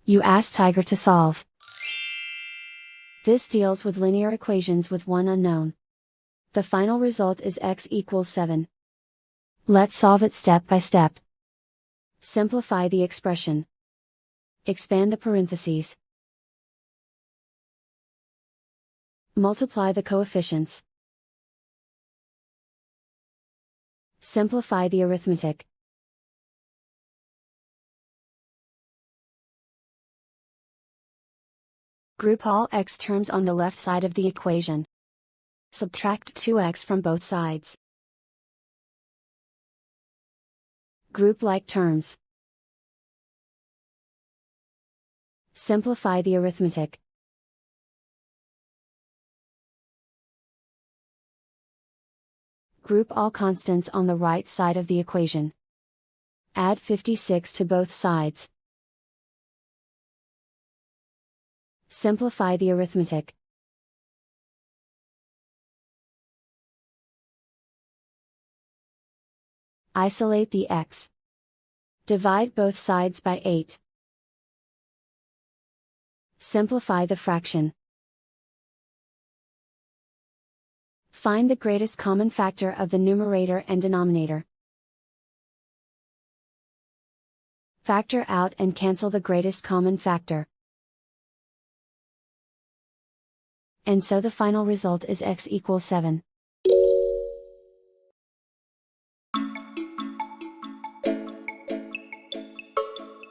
You ask Tiger to solve. This deals with linear equations with one unknown. The final result is x equals 7. Let's solve it step by step. Simplify the expression. Expand the parentheses. Multiply the coefficients. Simplify the arithmetic. Group all x terms on the left side of the equation. Subtract 2x from both sides. Group like terms. Simplify the arithmetic. Group all constants on the right side of the equation. Add 56 to both sides. Simplify the arithmetic. Isolate the x. Divide both sides by 8. Simplify the fraction. Find the greatest common factor of the numerator and denominator. Factor out and cancel the greatest common factor. And so the final result is x equals 7.